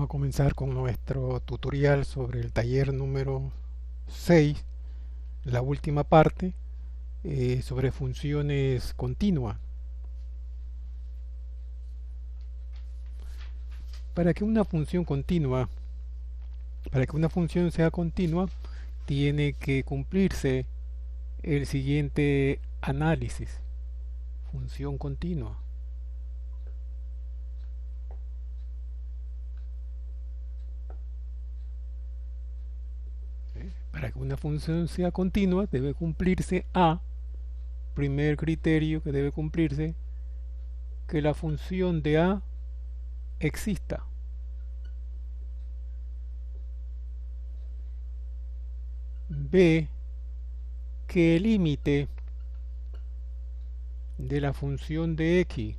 a comenzar con nuestro tutorial sobre el taller número 6, la última parte, sobre funciones continuas. Para que una función continua, para que una función sea continua, tiene que cumplirse el siguiente análisis. Función continua. Para que una función sea continua debe cumplirse A, primer criterio que debe cumplirse, que la función de A exista. B, que el límite de la función de x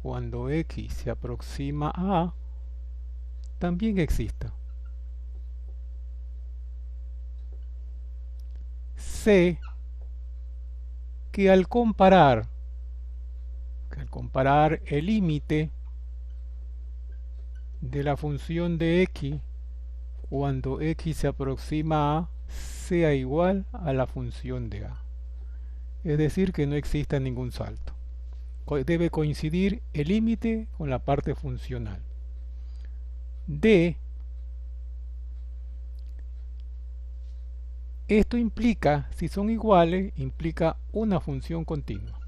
cuando x se aproxima a A también exista. C, que al comparar el límite de la función de x cuando x se aproxima a A sea igual a la función de A. Es decir, que no exista ningún salto. Debe coincidir el límite con la parte funcional. D, esto implica, si son iguales, implica una función continua.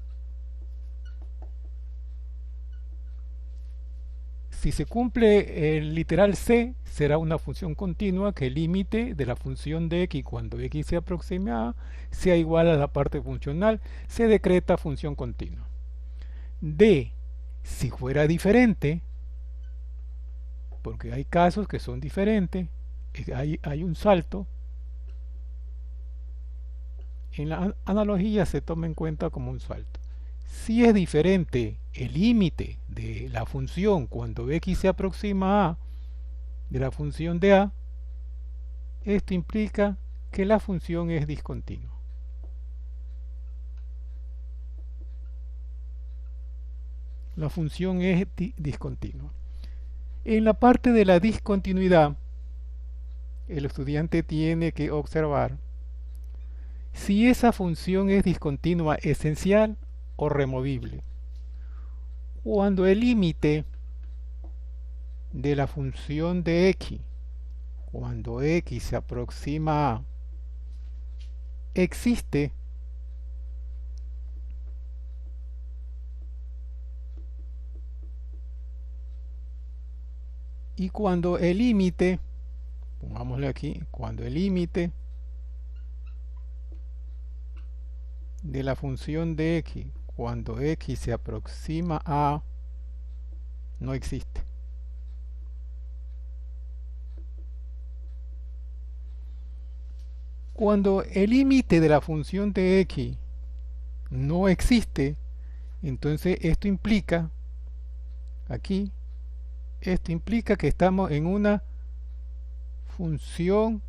Si se cumple el literal C, será una función continua que el límite de la función de x cuando x se aproxime a A sea igual a la parte funcional, se decreta función continua. D, si fuera diferente, porque hay casos que son diferentes, hay un salto, en la analogía se toma en cuenta como un salto. Si es diferente el límite de la función cuando x se aproxima a de la función de A, esto implica que la función es discontinua. La función es discontinua. En la parte de la discontinuidad, el estudiante tiene que observar si esa función es discontinua esencial o removible. Cuando el límite de la función de x, cuando x se aproxima a, existe, y cuando el límite, pongámosle aquí, cuando el límite de la función de x, cuando x se aproxima a, no existe. Cuando el límite de la función de x no existe, entonces esto implica, aquí, esto implica que estamos en una función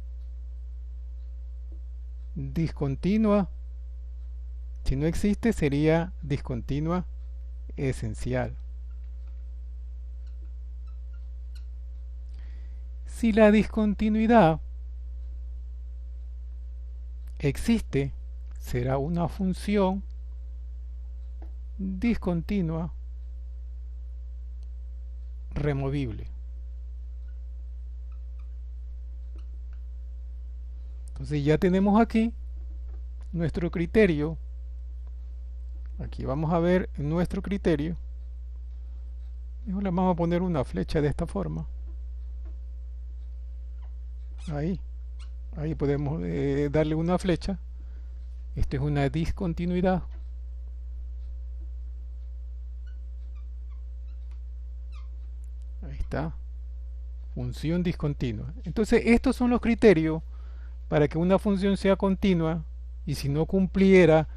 discontinua. Si no existe, sería discontinua esencial. Si la discontinuidad existe, será una función discontinua removible. Entonces ya tenemos aquí nuestro criterio. Aquí vamos a ver nuestro criterio. Mejor le vamos a poner una flecha de esta forma. Ahí podemos darle una flecha. Esto es una discontinuidad. Ahí está. Función discontinua. Entonces estos son los criterios para que una función sea continua, y si no cumpliera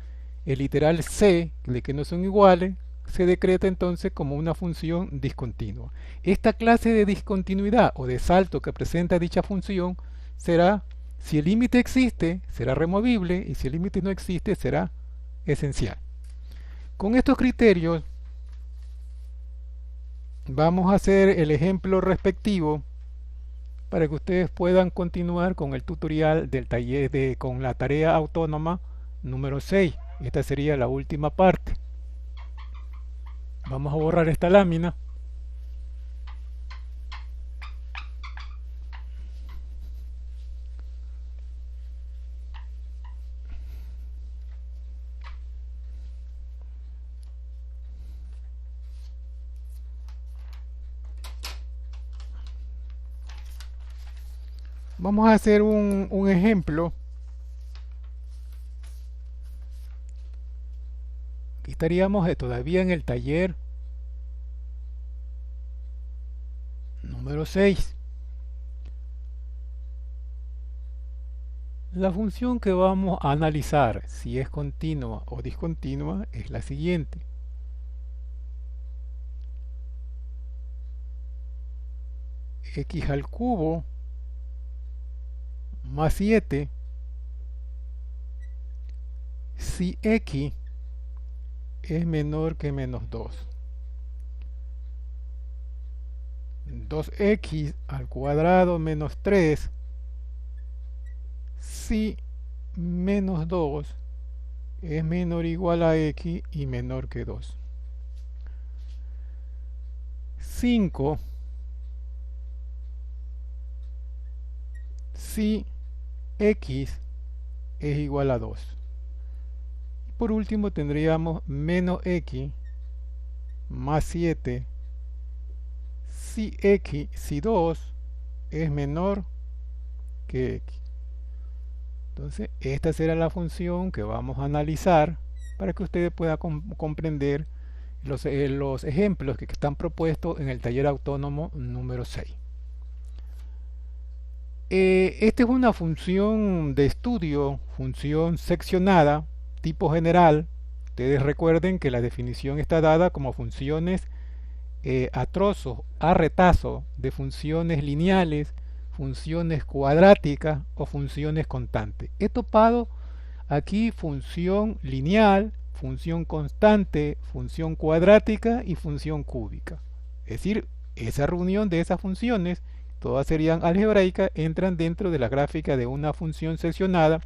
el literal C, de que no son iguales, se decreta entonces como una función discontinua. Esta clase de discontinuidad o de salto que presenta dicha función será, si el límite existe, será removible, y si el límite no existe, será esencial. Con estos criterios vamos a hacer el ejemplo respectivo para que ustedes puedan continuar con el tutorial del taller con la tarea autónoma número 6. Esta sería la última parte. Vamos a borrar esta lámina. Vamos a hacer un ejemplo. Aquí estaríamos todavía en el taller número 6. La función que vamos a analizar, si es continua o discontinua, es la siguiente. X al cubo más 7 si x es menor que menos 2. 2x al cuadrado menos 3 si menos 2 es menor o igual a x y menor que 2. 5 si x es igual a 2. Por último tendríamos menos x más 7 si 2 es menor que x. Entonces esta será la función que vamos a analizar para que ustedes puedan comprender los ejemplos que están propuestos en el taller autónomo número 6. Esta es una función de estudio, función seccionada, tipo general. Ustedes recuerden que la definición está dada como funciones a trozos, a retazo, de funciones lineales, funciones cuadráticas o funciones constantes. He topado aquí función lineal, función constante, función cuadrática y función cúbica. Es decir, esa reunión de esas funciones, todas serían algebraicas, entran dentro de la gráfica de una función seccionada.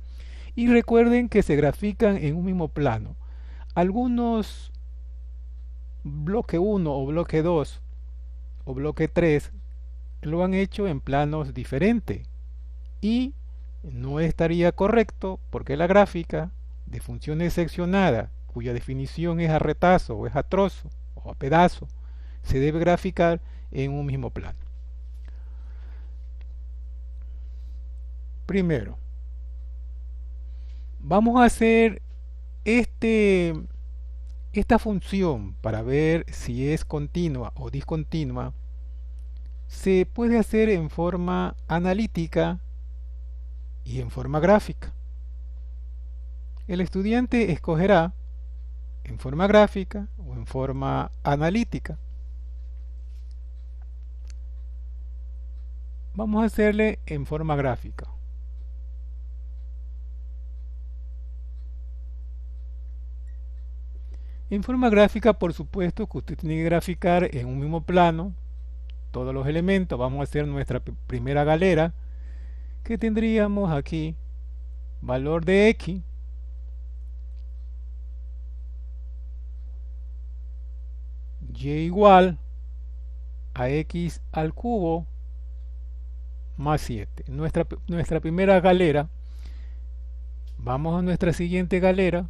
Y recuerden que se grafican en un mismo plano. Algunos bloque 1 o bloque 2 o bloque 3 lo han hecho en planos diferentes. Y no estaría correcto porque la gráfica de funciones seccionadas, cuya definición es a retazo o es a trozo o a pedazo, se debe graficar en un mismo plano. Primero, vamos a hacer esta función para ver si es continua o discontinua. Se puede hacer en forma analítica y en forma gráfica. El estudiante escogerá en forma gráfica o en forma analítica. Vamos a hacerle en forma gráfica. En forma gráfica, por supuesto, que usted tiene que graficar en un mismo plano todos los elementos. Vamos a hacer nuestra primera galera, que tendríamos aquí valor de x y igual a x al cubo más 7. Nuestra primera galera. Vamos a nuestra siguiente galera.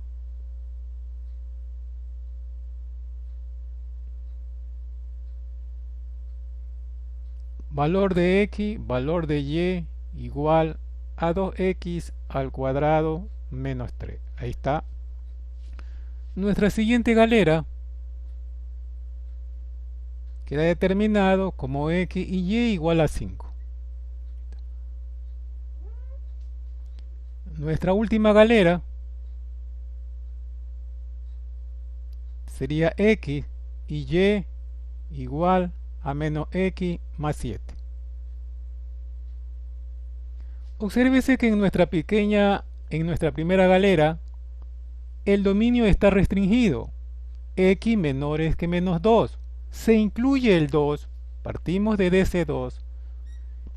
Valor de x, valor de y igual a 2x al cuadrado menos 3. Ahí está. Nuestra siguiente galera queda determinado como x y y igual a 5. Nuestra última galera sería x y y igual a menos x más 7. Obsérvese que en nuestra primera galera, el dominio está restringido. X menor que menos 2. Se incluye el 2, partimos de DC2,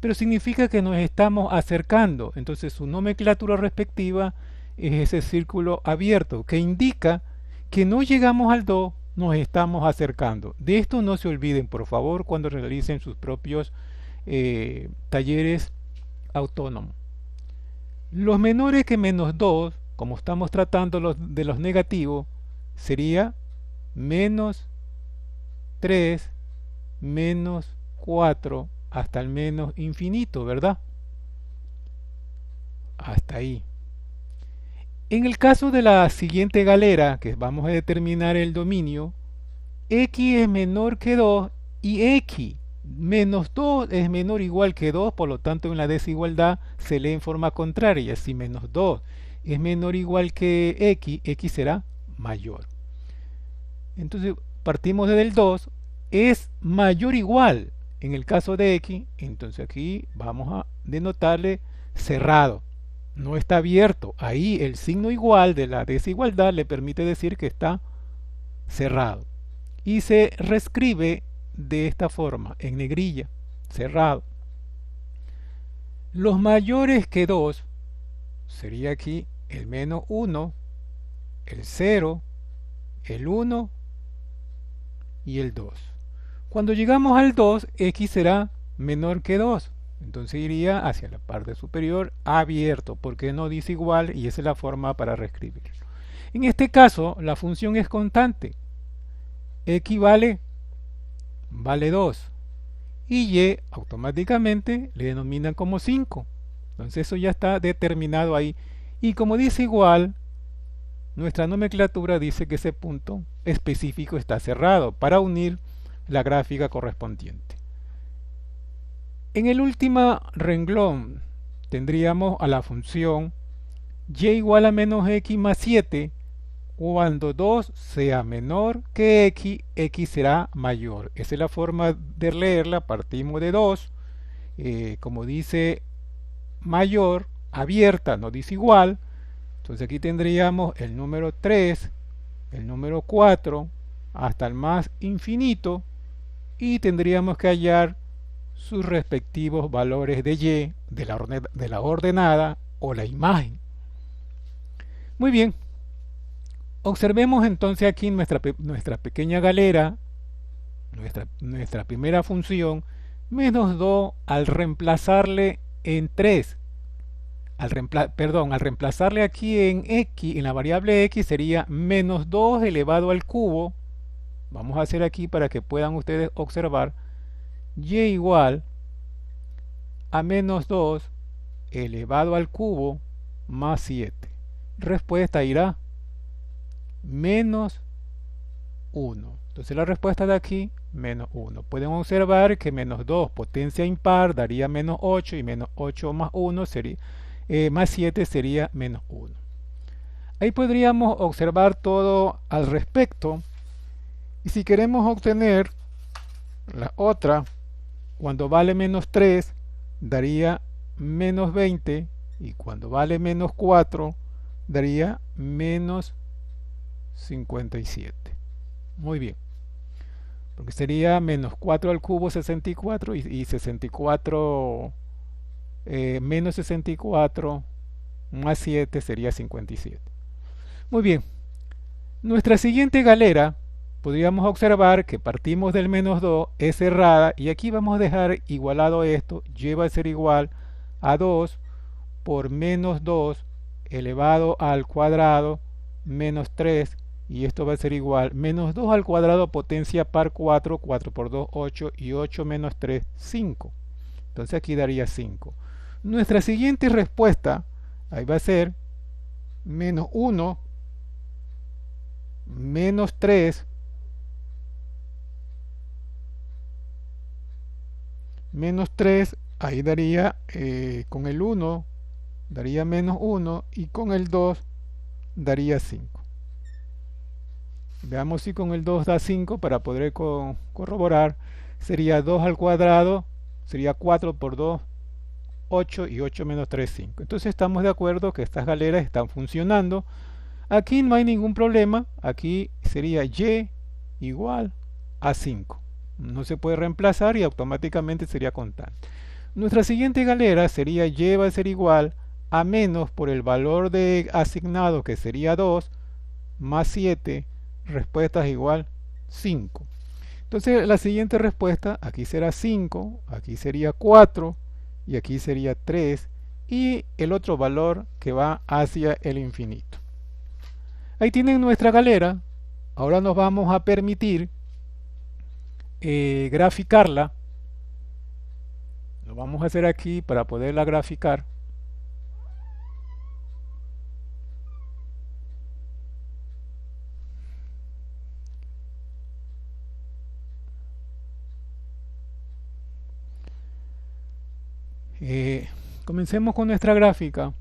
pero significa que nos estamos acercando. Entonces su nomenclatura respectiva es ese círculo abierto que indica que no llegamos al 2, nos estamos acercando. De esto no se olviden, por favor, cuando realicen sus propios talleres autónomos. Los menores que menos 2, como estamos tratando de los negativos, sería menos 3, menos 4, hasta el menos infinito, ¿verdad? Hasta ahí. En el caso de la siguiente galera, que vamos a determinar el dominio, x es menor que 2 y x menos 2 es menor o igual que 2, por lo tanto en la desigualdad se lee en forma contraria. Si menos 2 es menor o igual que x será mayor. Entonces partimos desde el 2, es mayor o igual en el caso de x, entonces aquí vamos a denotarle cerrado. No está abierto. Ahí el signo igual de la desigualdad le permite decir que está cerrado. Y se reescribe de esta forma, en negrilla, cerrado. Los mayores que 2 sería aquí el menos 1, el 0, el 1 y el 2. Cuando llegamos al 2, x será menor que 2. Entonces iría hacia la parte superior abierto, porque no dice igual y esa es la forma para reescribirlo. En este caso, la función es constante. X vale 2 y y automáticamente le denominan como 5. Entonces eso ya está determinado ahí. Y como dice igual, nuestra nomenclatura dice que ese punto específico está cerrado para unir la gráfica correspondiente. En el último renglón tendríamos a la función y igual a menos x más 7. Cuando 2 sea menor que x será mayor. Esa es la forma de leerla. Partimos de 2. Como dice mayor, abierta, no dice igual. Entonces aquí tendríamos el número 3, el número 4, hasta el más infinito. Y tendríamos que hallar sus respectivos valores de y, de la ordenada o la imagen. Muy bien. Observemos entonces aquí nuestra pequeña galera, nuestra primera función, menos 2 al reemplazarle en 3. Al reemplazarle aquí en x, en la variable x, sería menos 2 elevado al cubo. Vamos a hacer aquí para que puedan ustedes observar. Y igual a menos 2 elevado al cubo más 7. Respuesta irá menos 1. Entonces la respuesta de aquí, menos 1. Pueden observar que menos 2 potencia impar daría menos 8 y menos 8 más 1 sería, más 7 sería menos 1. Ahí podríamos observar todo al respecto. Y si queremos obtener la otra, cuando vale menos 3 daría menos 20 y cuando vale menos 4 daría menos 57. Muy bien. Porque sería menos 4 al cubo 64 y 64 menos 64 más 7 sería 57. Muy bien. Nuestra siguiente galera podríamos observar que partimos del menos 2, es cerrada y aquí vamos a dejar igualado esto, y va a ser igual a 2 por menos 2 elevado al cuadrado menos 3 y esto va a ser igual menos 2 al cuadrado potencia par 4, 4 por 2 8 y 8 menos 3 5. Entonces aquí daría 5. Nuestra siguiente respuesta ahí va a ser menos 1 menos 3 menos 3, ahí daría con el 1 daría menos 1 y con el 2 daría 5. Veamos si con el 2 da 5 para poder corroborar. Sería 2 al cuadrado, sería 4 por 2, 8 y 8 menos 3, 5. Entonces estamos de acuerdo que estas galeras están funcionando. Aquí no hay ningún problema, aquí sería y igual a 5. No se puede reemplazar y automáticamente sería constante. Nuestra siguiente galera sería y va a ser igual a menos por el valor de asignado que sería 2 más 7, respuesta es igual 5. Entonces la siguiente respuesta aquí será 5, aquí sería 4 y aquí sería 3 y el otro valor que va hacia el infinito. Ahí tienen nuestra galera. Ahora nos vamos a permitir graficarla. Lo vamos a hacer aquí para poderla graficar. Comencemos con nuestra gráfica.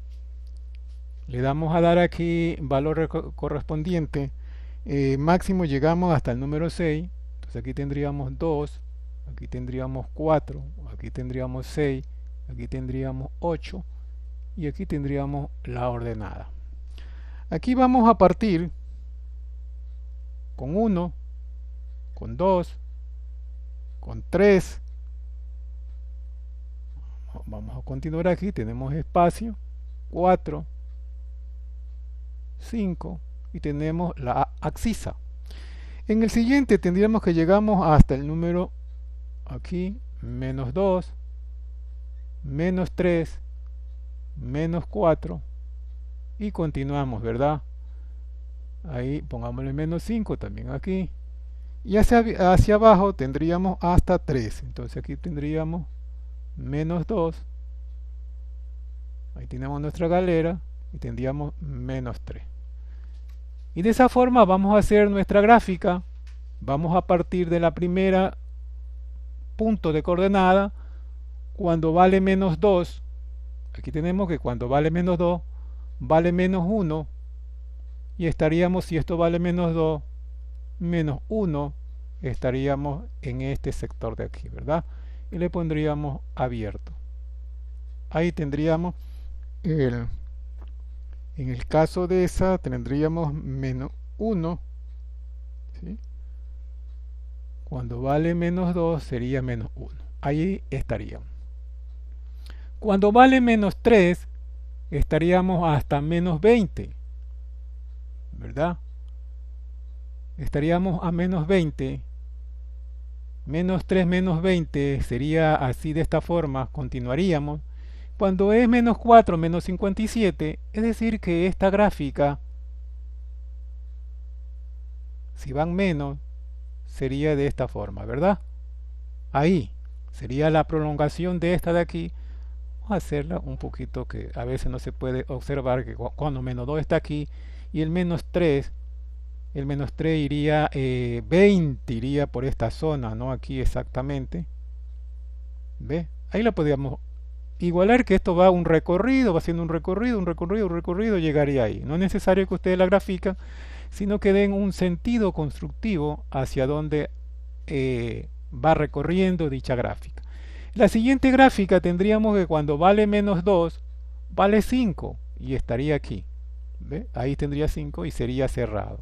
Le damos a dar aquí valor correspondiente. Máximo llegamos hasta el número 6. Entonces aquí tendríamos 2, aquí tendríamos 4, aquí tendríamos 6, aquí tendríamos 8 y aquí tendríamos la ordenada. Aquí vamos a partir con 1, con 2, con 3. Vamos a continuar aquí, tenemos espacio, 4, 5 y tenemos la abscisa. En el siguiente tendríamos que llegamos hasta el número aquí, menos 2, menos 3, menos 4 y continuamos, ¿verdad? Ahí pongámosle menos 5 también aquí. Y hacia abajo tendríamos hasta 3. Entonces aquí tendríamos menos 2. Ahí tenemos nuestra galera y tendríamos menos 3. Y de esa forma vamos a hacer nuestra gráfica. Vamos a partir de la primera punto de coordenada cuando vale menos 2. Aquí tenemos que cuando vale menos 2 vale menos 1 y estaríamos, si esto vale menos 2 menos 1, estaríamos en este sector de aquí, ¿verdad? Y le pondríamos abierto. Ahí tendríamos en el caso de esa tendríamos menos 1, ¿sí? Cuando vale menos 2 sería menos 1. Ahí estaríamos. Cuando vale menos 3 estaríamos hasta menos 20, ¿verdad? Estaríamos a menos 20. Menos 3 menos 20 sería así, de esta forma continuaríamos. Cuando es menos 4 menos 57, es decir que esta gráfica, si van menos, sería de esta forma, ¿verdad? Ahí sería la prolongación de esta de aquí. Vamos a hacerla un poquito, que a veces no se puede observar que cuando menos 2 está aquí y el menos 3 iría 20, iría por esta zona, ¿no? Aquí exactamente. ¿Ve? Ahí la podríamos igualar, que esto va un recorrido, va haciendo un recorrido, llegaría ahí. No es necesario que ustedes la grafiquen, sino que den un sentido constructivo hacia donde va recorriendo dicha gráfica. La siguiente gráfica tendríamos que cuando vale menos 2, vale 5 y estaría aquí. ¿Ve? Ahí tendría 5 y sería cerrado.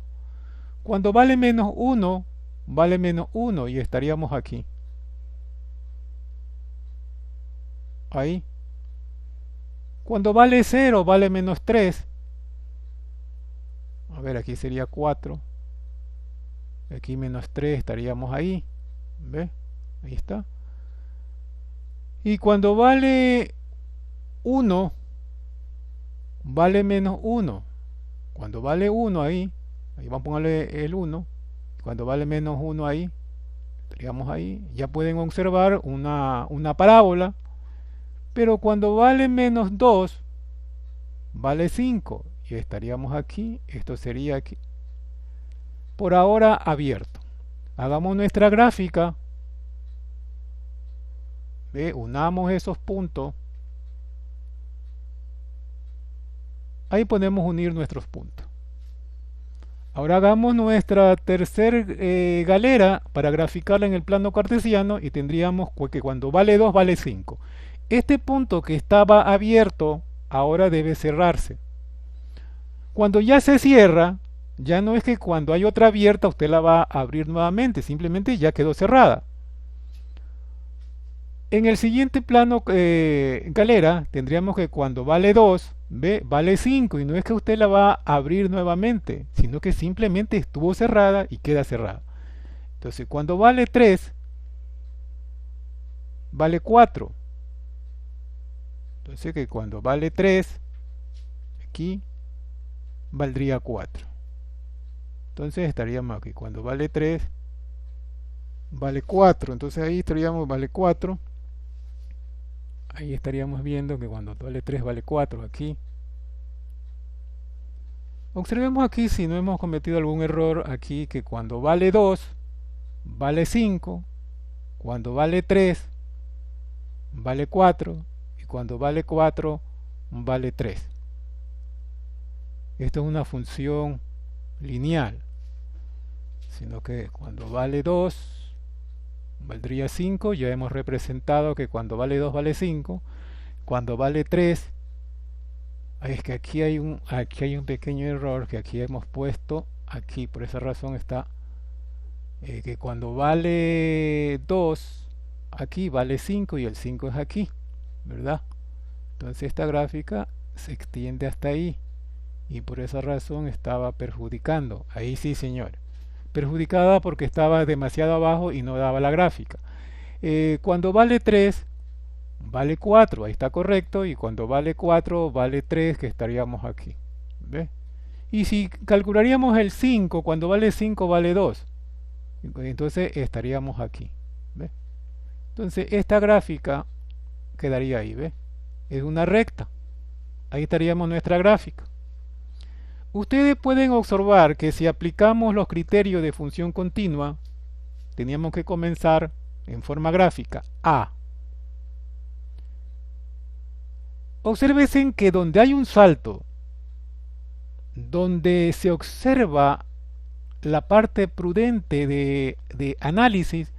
Cuando vale menos 1, vale menos 1 y estaríamos aquí. Ahí. Cuando vale 0, vale menos 3. A ver, aquí sería 4. Aquí menos 3 estaríamos ahí. ¿Ve? Ahí está. Y cuando vale 1, vale menos 1. Cuando vale 1 ahí vamos a ponerle el 1. Cuando vale menos 1 ahí, estaríamos ahí. Ya pueden observar una parábola. Pero cuando vale menos 2, vale 5. Y estaríamos aquí. Esto sería aquí. Por ahora abierto. Hagamos nuestra gráfica. ¿Ve? Unamos esos puntos. Ahí podemos unir nuestros puntos. Ahora hagamos nuestra tercera galera para graficarla en el plano cartesiano y tendríamos que cuando vale 2 vale 5. Este punto que estaba abierto ahora debe cerrarse. Cuando ya se cierra, ya no es que cuando hay otra abierta usted la va a abrir nuevamente, simplemente ya quedó cerrada. En el siguiente plano, galera, tendríamos que cuando vale 2, ¿ve? Vale 5 y no es que usted la va a abrir nuevamente, sino que simplemente estuvo cerrada y queda cerrada. Entonces, cuando vale 3, vale 4. Entonces, que cuando vale 3, aquí valdría 4. Entonces, estaríamos aquí. Cuando vale 3, vale 4. Entonces, ahí estaríamos, vale 4. Ahí estaríamos viendo que cuando vale 3, vale 4 aquí. Observemos aquí si no hemos cometido algún error aquí, que cuando vale 2, vale 5. Cuando vale 3, vale 4. Y cuando vale 4, vale 3. Esto es una función lineal, sino que cuando vale 2 valdría 5. Ya hemos representado que cuando vale 2 vale 5. Cuando vale 3, es que aquí hay un pequeño error que aquí hemos puesto aquí, por esa razón está, que cuando vale 2 aquí vale 5 y el 5 es aquí, ¿verdad? Entonces esta gráfica se extiende hasta ahí y por esa razón estaba perjudicando. Ahí sí, señor. Perjudicada porque estaba demasiado abajo y no daba la gráfica. Cuando vale 3, vale 4, ahí está correcto. Y cuando vale 4, vale 3, que estaríamos aquí. ¿Ve? Y si calcularíamos el 5, cuando vale 5, vale 2. Entonces estaríamos aquí. ¿Ve? Entonces esta gráfica quedaría ahí. ¿Ve? Es una recta. Ahí estaríamos nuestra gráfica. Ustedes pueden observar que si aplicamos los criterios de función continua, teníamos que comenzar en forma gráfica A. Observen que donde hay un salto, donde se observa la parte prudente de análisis,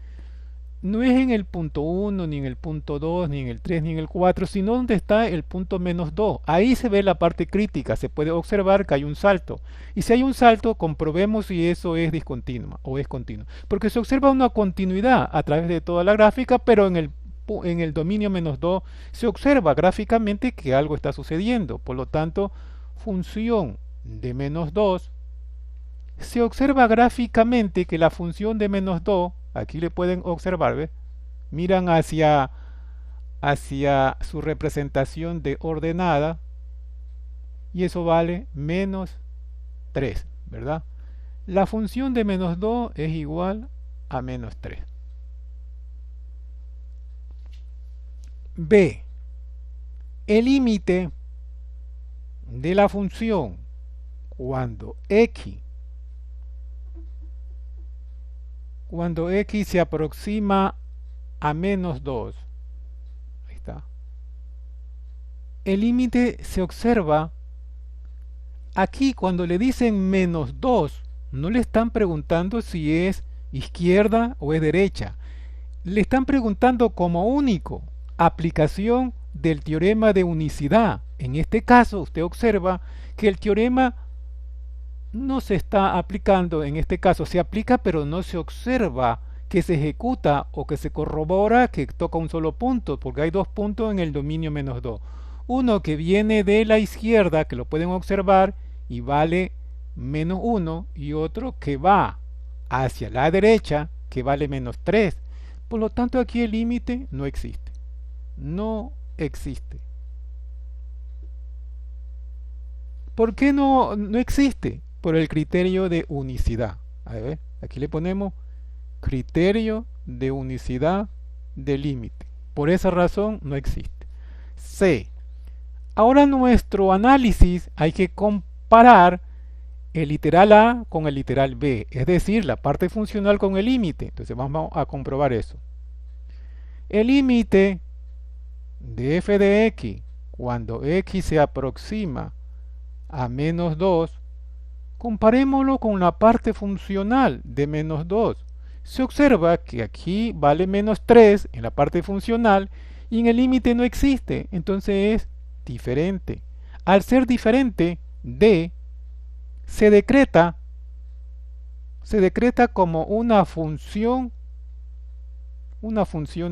no es en el punto 1, ni en el punto 2, ni en el 3, ni en el 4, sino donde está el punto menos 2. Ahí se ve la parte crítica, se puede observar que hay un salto. Y si hay un salto, comprobemos si eso es discontinua o es continuo. Porque se observa una continuidad a través de toda la gráfica, pero en el dominio menos 2 se observa gráficamente que algo está sucediendo. Por lo tanto, función de menos 2, se observa gráficamente que la función de menos 2, aquí le pueden observar, ¿ves? Miran hacia su representación de ordenada y eso vale menos 3, ¿verdad? La función de menos 2 es igual a menos 3. B. El límite de la función cuando x se aproxima a menos 2. Ahí está. El límite se observa aquí cuando le dicen menos 2. No le están preguntando si es izquierda o es derecha. Le están preguntando como único aplicación del teorema de unicidad. En este caso usted observa que el teorema no se está aplicando, en este caso se aplica pero no se observa que se ejecuta o que se corrobora que toca un solo punto, porque hay dos puntos en el dominio menos 2. Uno que viene de la izquierda, que lo pueden observar, y vale menos 1, y otro que va hacia la derecha, que vale menos 3. Por lo tanto, aquí el límite no existe. No existe. ¿Por qué no existe? Por el criterio de unicidad. A ver, aquí le ponemos criterio de unicidad de límite. Por esa razón no existe. C. Ahora nuestro análisis hay que comparar el literal A con el literal B, es decir, la parte funcional con el límite. Entonces vamos a comprobar eso. El límite de f de x cuando x se aproxima a menos 2, comparémoslo con la parte funcional de menos 2. Se observa que aquí vale menos 3 en la parte funcional y en el límite no existe, entonces es diferente. Al ser diferente, D se decreta como una función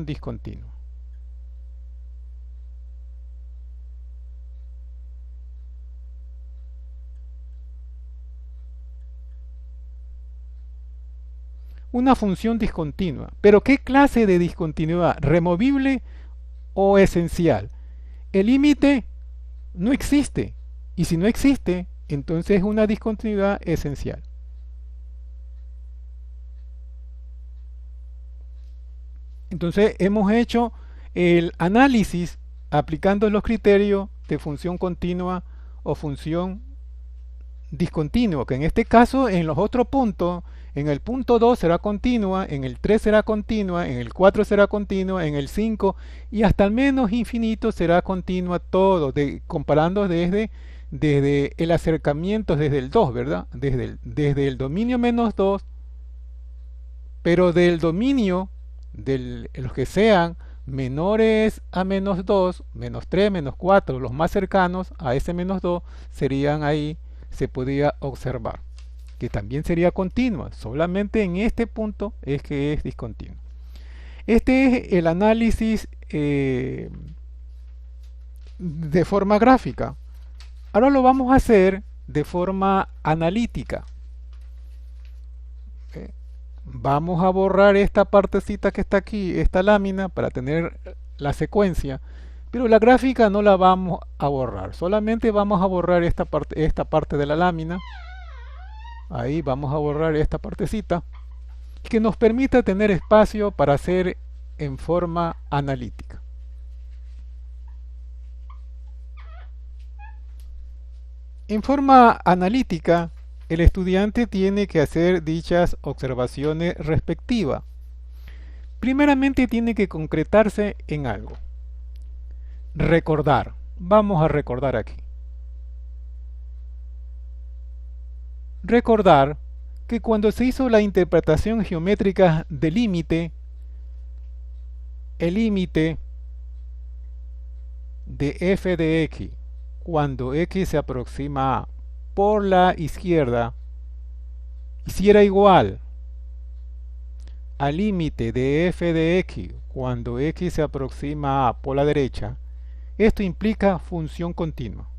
discontinua. Una función discontinua. ¿Pero qué clase de discontinuidad? ¿Removible o esencial? El límite no existe. Y si no existe, entonces es una discontinuidad esencial. Entonces hemos hecho el análisis aplicando los criterios de función continua o función discontinua, que en este caso en los otros puntos, en el punto 2 será continua, en el 3 será continua, en el 4 será continua, en el 5 y hasta el menos infinito será continua todo, comparando desde el acercamiento, desde el 2, ¿verdad? Desde el dominio menos 2, pero del dominio de los que sean menores a menos 2, menos 3, menos 4, los más cercanos a ese menos 2 serían ahí, se podía observar que también sería continua, solamente en este punto es que es discontinua. Este es el análisis de forma gráfica. Ahora lo vamos a hacer de forma analítica. Vamos a borrar esta partecita que está aquí, esta lámina, para tener la secuencia, pero la gráfica no la vamos a borrar, solamente vamos a borrar esta parte de la lámina. Ahí vamos a borrar esta partecita que nos permita tener espacio para hacer en forma analítica. En forma analítica, el estudiante tiene que hacer dichas observaciones respectivas. Primeramente tiene que concretarse en algo. Recordar. Vamos a recordar aquí. Recordar que cuando se hizo la interpretación geométrica del límite, el límite de f de x, cuando x se aproxima a por la izquierda, si era igual al límite de f de x cuando x se aproxima a por la derecha, esto implica función continua.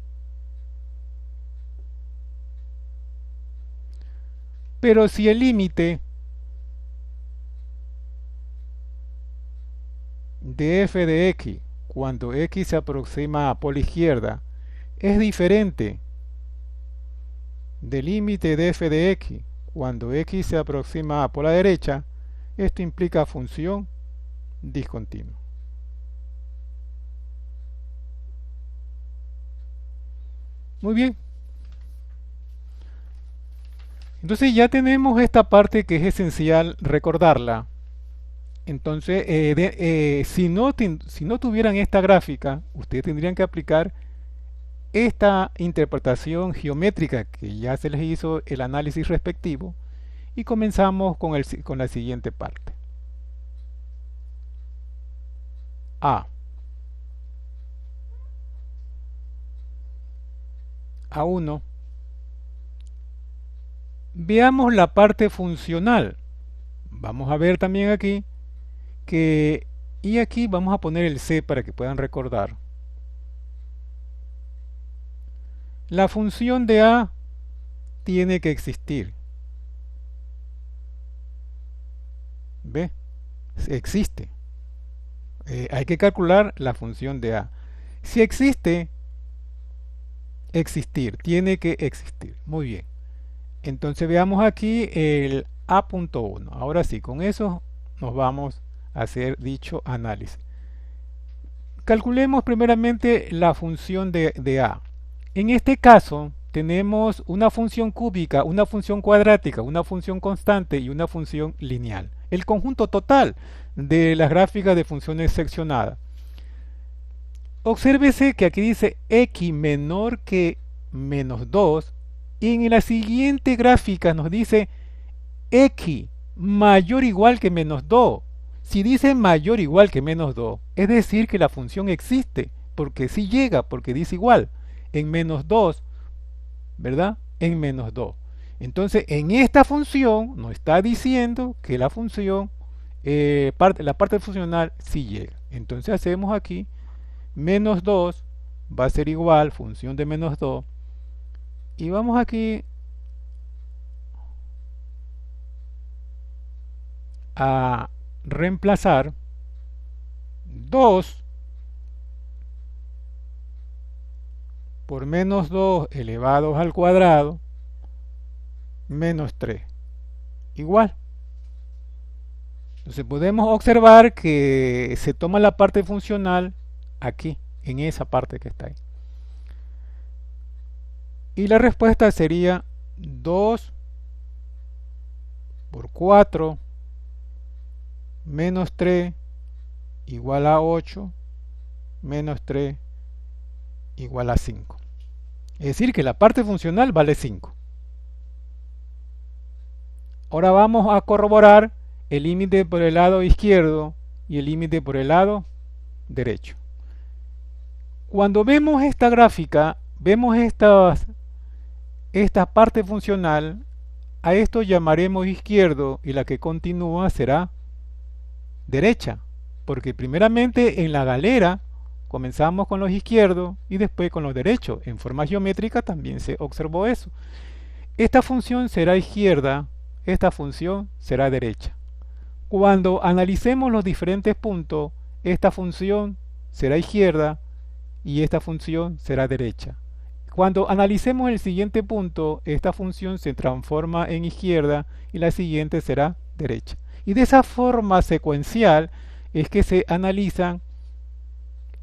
Pero si el límite de f de x cuando x se aproxima a por la izquierda es diferente del límite de f de x cuando x se aproxima a por la derecha, esto implica función discontinua. Muy bien. Entonces ya tenemos esta parte que es esencial recordarla. Entonces, si no tuvieran esta gráfica, ustedes tendrían que aplicar esta interpretación geométrica que ya se les hizo el análisis respectivo y comenzamos con la siguiente parte. A1. Veamos la parte funcional. Vamos a ver también aquí y aquí vamos a poner el C para que puedan recordar. La función de A tiene que existir. ¿Ve? Existe. Hay que calcular la función de A. Si existe, existir, tiene que existir. Muy bien. Entonces veamos aquí el A.1. Ahora sí, con eso nos vamos a hacer dicho análisis. Calculemos primeramente la función de A. En este caso tenemos una función cúbica, una función cuadrática, una función constante y una función lineal. El conjunto total de las gráficas de funciones seccionadas. Obsérvese que aquí dice x menor que menos 2 y en la siguiente gráfica nos dice x mayor o igual que menos 2. Si dice mayor o igual que menos 2, es decir que la función existe, porque sí llega, porque dice igual, en menos 2, ¿verdad? En menos 2. Entonces, en esta función nos está diciendo que la función, la parte funcional sí llega. Entonces hacemos aquí, menos 2 va a ser igual, función de menos 2, y vamos aquí a reemplazar 2 por menos 2 elevados al cuadrado menos 3 igual. Entonces podemos observar que se toma la parte funcional aquí, en esa parte que está ahí. Y la respuesta sería 2 por 4 menos 3 igual a 8 menos 3 igual a 5. Es decir, que la parte funcional vale 5. Ahora vamos a corroborar el límite por el lado izquierdo y el límite por el lado derecho. Cuando vemos esta gráfica, vemos esta parte funcional, a esto llamaremos izquierdo y la que continúa será derecha, porque primeramente en la galera comenzamos con los izquierdos y después con los derechos. En forma geométrica también se observó eso. Esta función será izquierda, esta función será derecha. Cuando analicemos los diferentes puntos, esta función será izquierda y esta función será derecha. Cuando analicemos el siguiente punto, esta función se transforma en izquierda y la siguiente será derecha. Y de esa forma secuencial es que se analizan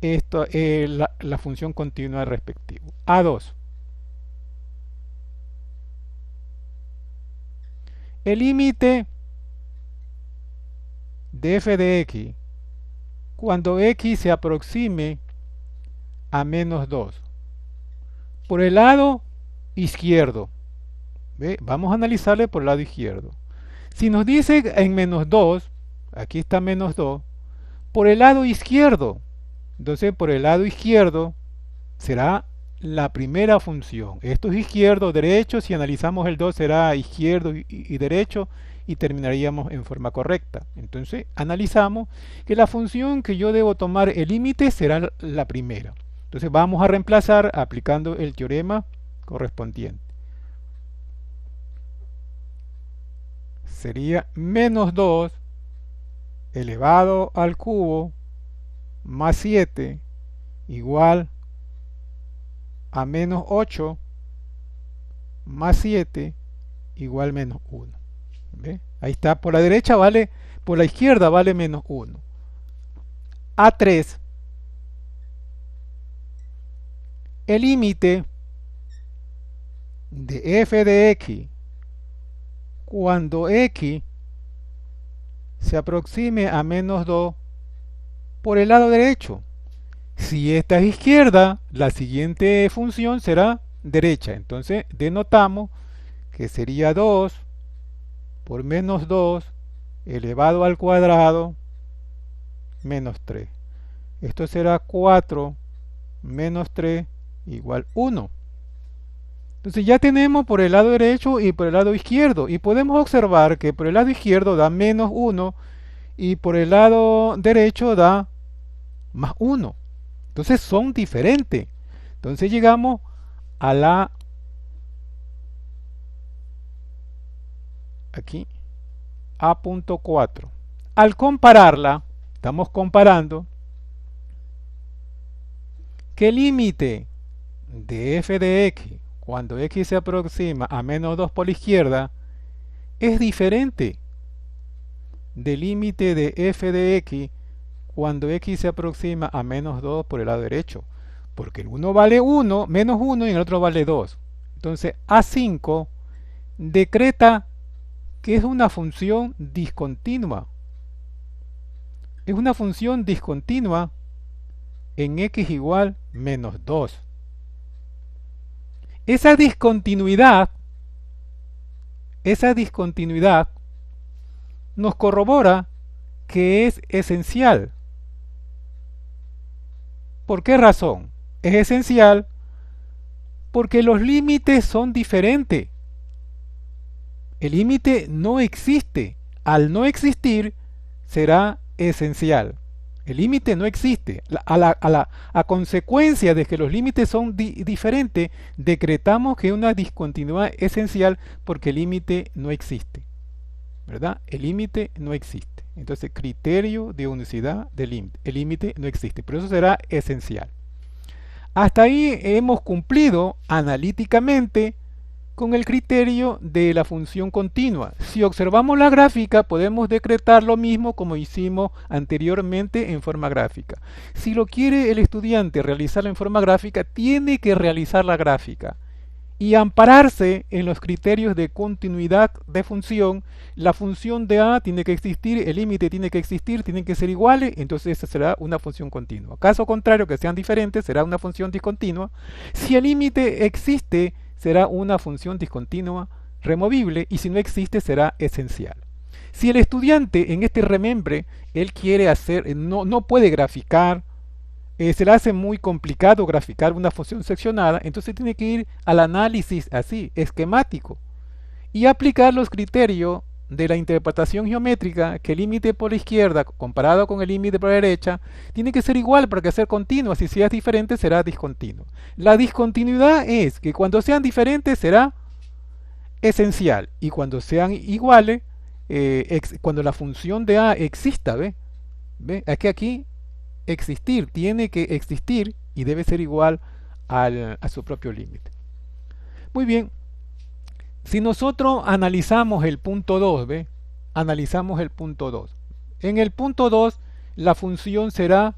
la función continua respectiva. A2. El límite de f de x cuando x se aproxime a menos 2 por el lado izquierdo. ¿Ve? Vamos a analizarle por el lado izquierdo. Si nos dice en menos 2, aquí está menos 2, por el lado izquierdo, entonces por el lado izquierdo será la primera función. Esto es izquierdo, derecho. Si analizamos el 2 será izquierdo y derecho y terminaríamos en forma correcta. Entonces analizamos que la función que yo debo tomar el límite será la primera. Entonces vamos a reemplazar aplicando el teorema correspondiente. Sería menos 2 elevado al cubo más 7 igual a menos 8 más 7 igual menos 1. ¿Ve? Ahí está, por la derecha vale, por la izquierda vale menos 1. A3. El límite de f de x cuando x se aproxime a menos 2 por el lado derecho. Si esta es izquierda, la siguiente función será derecha. Entonces denotamos que sería 2 por menos 2 elevado al cuadrado menos 3. Esto será 4 menos 3 igual 1. Entonces ya tenemos por el lado derecho y por el lado izquierdo. Y podemos observar que por el lado izquierdo da menos 1 y por el lado derecho da más 1. Entonces son diferentes. Entonces llegamos a la aquí A.4. Al compararla, estamos comparando que el límite de f de x cuando x se aproxima a menos 2 por la izquierda es diferente del límite de f de x cuando x se aproxima a menos 2 por el lado derecho, porque el uno vale 1, menos 1 y el otro vale 2. Entonces A5 decreta que es una función discontinua. Es una función discontinua en x igual menos 2. Esa discontinuidad nos corrobora que es esencial. ¿Por qué razón? Es esencial porque los límites son diferentes. El límite no existe. Al no existir, será esencial. El límite no existe. A consecuencia de que los límites son diferentes, decretamos que una discontinuidad esencial porque el límite no existe. ¿verdad? El límite no existe. Entonces, criterio de unicidad del límite. El límite no existe, pero eso será esencial. Hasta ahí hemos cumplido analíticamente con el criterio de la función continua. Si observamos la gráfica, podemos decretar lo mismo como hicimos anteriormente en forma gráfica. Si lo quiere el estudiante realizarlo en forma gráfica, tiene que realizar la gráfica y ampararse en los criterios de continuidad de función. La función de A tiene que existir, el límite tiene que existir, tienen que ser iguales, entonces esa será una función continua. Caso contrario, que sean diferentes, será una función discontinua. Si el límite existe, será una función discontinua removible, y si no existe, será esencial. Si el estudiante en este remembre, él quiere hacer, no puede graficar, se le hace muy complicado graficar una función seccionada, entonces tiene que ir al análisis así, esquemático, y aplicar los criterios de la interpretación geométrica, que el límite por la izquierda comparado con el límite por la derecha tiene que ser igual para que sea continuo, si es diferente será discontinuo. La discontinuidad es que cuando sean diferentes será esencial, y cuando sean iguales, cuando la función de A exista, ¿ve? ¿Ve? Aquí existir, tiene que existir y debe ser igual a su propio límite. Muy bien, si nosotros analizamos el punto 2, ¿ve? Analizamos el punto 2. En el punto 2 la función será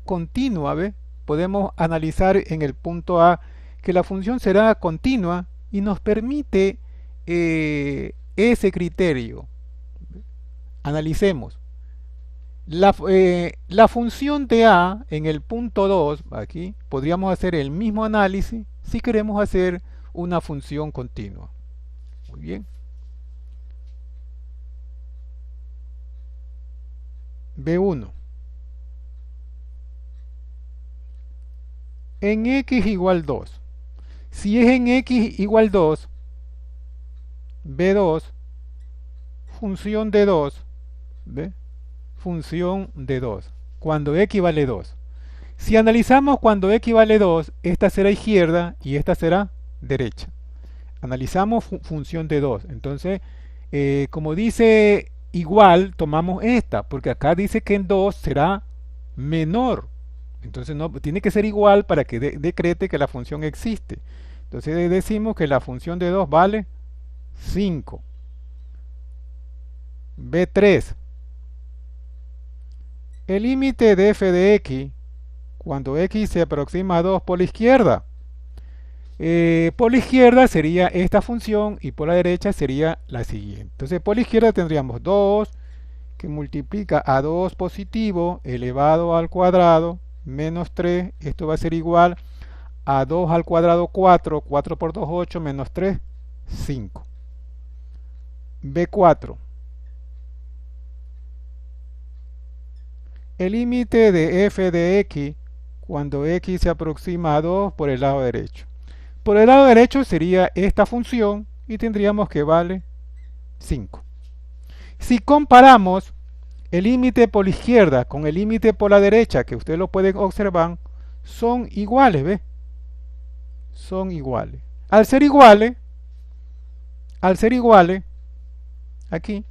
continua, ¿ve? Podemos analizar en el punto A que la función será continua y nos permite ese criterio. Analicemos. La función de A en el punto 2, aquí, podríamos hacer el mismo análisis si queremos hacer una función continua. Muy bien. B1. En x igual 2. Si es en x igual 2, B2, función de 2, ¿ve? Función de 2, cuando x vale 2. Si analizamos cuando x vale 2, esta será izquierda y esta será derecha. Analizamos función de 2. Entonces, como dice igual, tomamos esta, porque acá dice que en 2 será menor. Entonces, no, tiene que ser igual para que decrete que la función existe. Entonces, decimos que la función de 2 vale 5. B3. El límite de f de x, cuando x se aproxima a 2 por la izquierda. Por la izquierda sería esta función y por la derecha sería la siguiente. Entonces por la izquierda tendríamos 2 que multiplica a 2 positivo elevado al cuadrado menos 3. Esto va a ser igual a 2 al cuadrado 4. 4 por 2, 8, menos 3, 5. B4. El límite de f de x cuando x se aproxima a 2 por el lado derecho. Por el lado derecho sería esta función y tendríamos que vale 5. Si comparamos el límite por la izquierda con el límite por la derecha, que ustedes lo pueden observar, son iguales, ¿ve? Son iguales. Al ser iguales, aquí,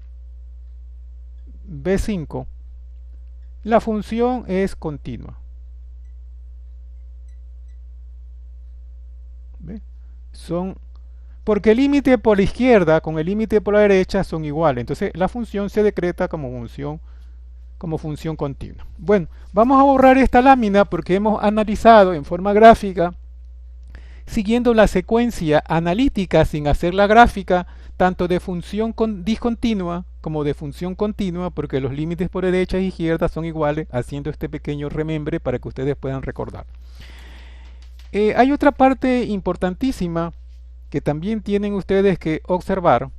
B5, la función es continua. ¿Ve? Porque el límite por la izquierda con el límite por la derecha son iguales. Entonces la función se decreta como función continua. Bueno, vamos a borrar esta lámina porque hemos analizado en forma gráfica, siguiendo la secuencia analítica sin hacer la gráfica, tanto de función discontinua como de función continua, porque los límites por derecha e izquierda son iguales, haciendo este pequeño remembre para que ustedes puedan recordar. Hay otra parte importantísima que también tienen ustedes que observar.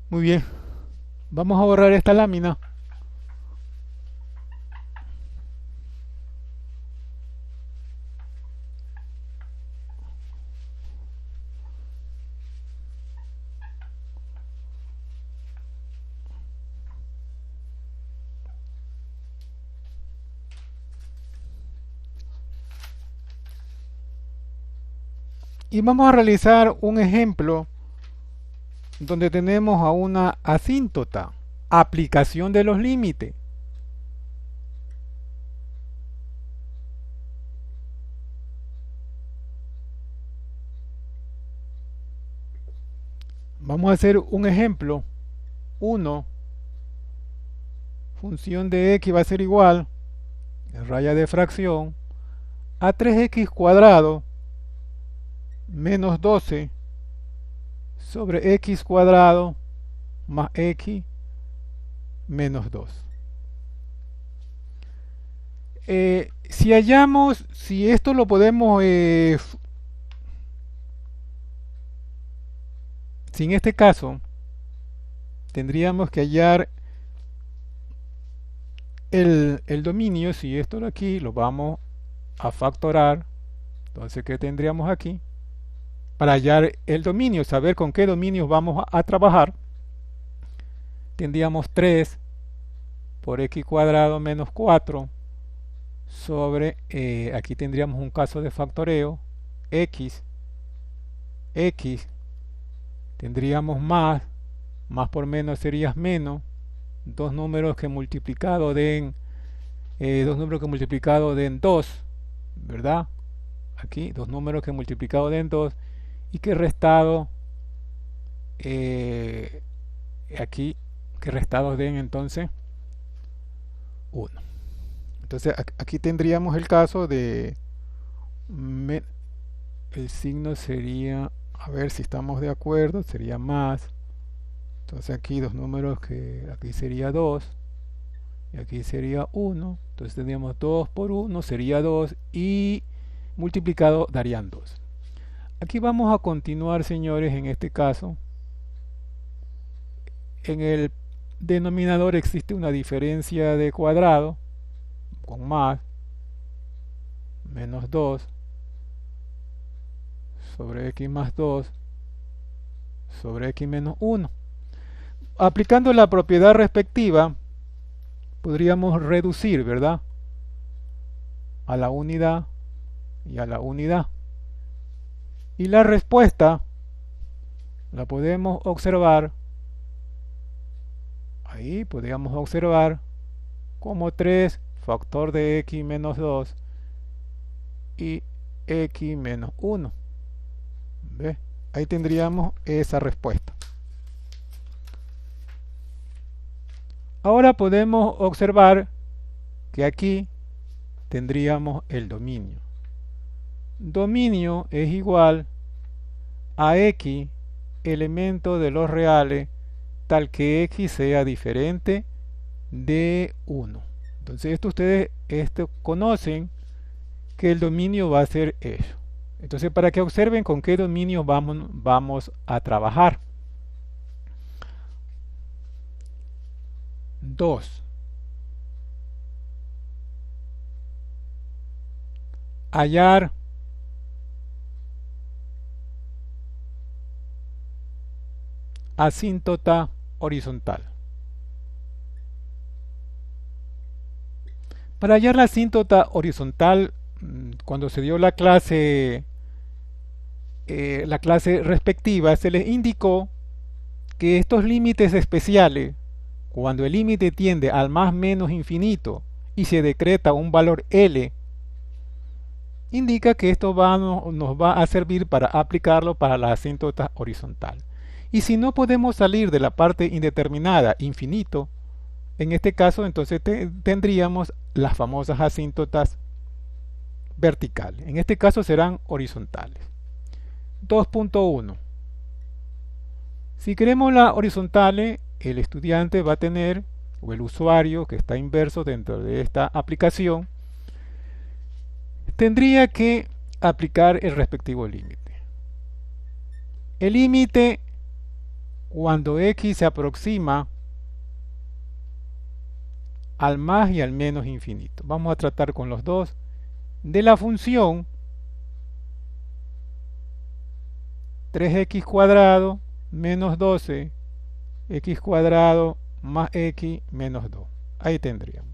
Muy bien, vamos a borrar esta lámina. Y vamos a realizar un ejemplo donde tenemos a una asíntota, aplicación de los límites. Vamos a hacer un ejemplo. 1, función de x va a ser igual, en raya de fracción, a 3x cuadrado menos 12 sobre x cuadrado más x menos 2. Si esto lo podemos, si en este caso tendríamos que hallar el dominio, si esto de aquí lo vamos a factorar, entonces ¿qué tendríamos aquí? Para hallar el dominio, saber con qué dominios vamos a trabajar, tendríamos 3 por x cuadrado menos 4 sobre, aquí tendríamos un caso de factoreo, x, tendríamos más por menos sería menos, dos números que multiplicado den 2, ¿verdad? Aquí, dos números que multiplicado den 2 y que restado, aquí, que restados den entonces 1. Entonces aquí tendríamos el caso de, el signo sería, a ver si estamos de acuerdo, sería más. Entonces aquí dos números que aquí sería 2 y aquí sería 1. Entonces tendríamos 2 por 1 sería 2 y multiplicado darían 2. Aquí vamos a continuar, señores, en este caso. En el denominador existe una diferencia de cuadrado con más menos 2 sobre x más 2 sobre x menos 1. Aplicando la propiedad respectiva, podríamos reducir, ¿verdad? A la unidad y a la unidad. Y la respuesta la podemos observar, ahí podríamos observar como 3 factor de x menos 2 y x menos 1. ¿Ve? Ahí tendríamos esa respuesta. Ahora podemos observar que aquí tendríamos el dominio. Dominio es igual a x elemento de los reales tal que x sea diferente de 1. Entonces ustedes conocen que el dominio va a ser eso. Entonces para que observen con qué dominio vamos a trabajar. 2. Hallar asíntota horizontal. Para hallar la asíntota horizontal, cuando se dio la clase respectiva, se les indicó que estos límites especiales, cuando el límite tiende al más menos infinito y se decreta un valor L, indica que esto nos va a servir para aplicarlo para la asíntota horizontal. Y si no podemos salir de la parte indeterminada, infinito, en este caso entonces tendríamos las famosas asíntotas verticales. En este caso serán horizontales. 2.1. Si queremos las horizontales, el estudiante va a tener, o el usuario que está inverso dentro de esta aplicación, tendría que aplicar el respectivo límite. El límite, cuando x se aproxima al más y al menos infinito. Vamos a tratar con los dos de la función 3x cuadrado menos 12 x cuadrado más x menos 2. Ahí tendríamos.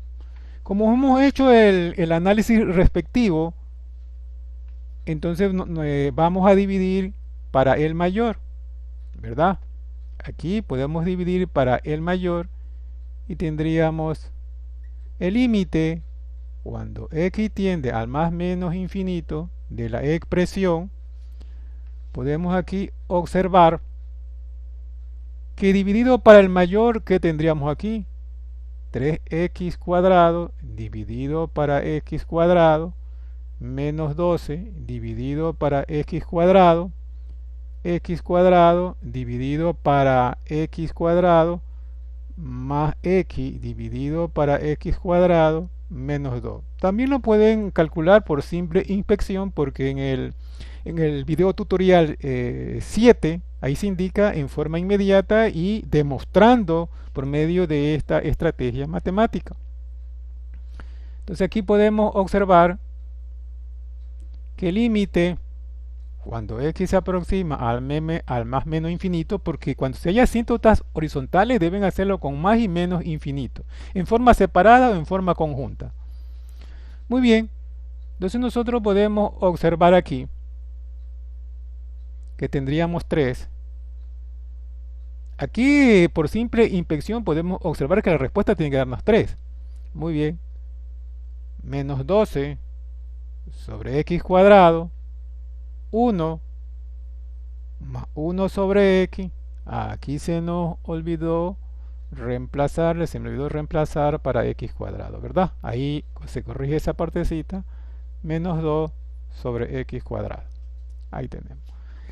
Como hemos hecho el análisis respectivo, entonces vamos a dividir para el mayor, ¿verdad? Aquí podemos dividir para el mayor y tendríamos el límite cuando x tiende al más menos infinito de la expresión. Podemos aquí observar que dividido para el mayor, ¿qué tendríamos aquí? 3x cuadrado dividido para x cuadrado menos 12 dividido para x cuadrado dividido para x cuadrado más x dividido para x cuadrado menos 2. También lo pueden calcular por simple inspección porque en el video tutorial 7 ahí se indica en forma inmediata y demostrando por medio de esta estrategia matemática. Entonces aquí podemos observar que el límite cuando x se aproxima al más menos infinito, porque cuando se haya asíntotas horizontales deben hacerlo con más y menos infinito, en forma separada o en forma conjunta. Muy bien, entonces nosotros podemos observar aquí que tendríamos 3. Aquí por simple inspección podemos observar que la respuesta tiene que darnos 3. Muy bien, menos 12 sobre x cuadrado 1 más 1 sobre x. Aquí se nos olvidó reemplazar, se me olvidó reemplazar para x cuadrado, ¿verdad? Ahí se corrige esa partecita, menos 2 sobre x cuadrado. Ahí tenemos.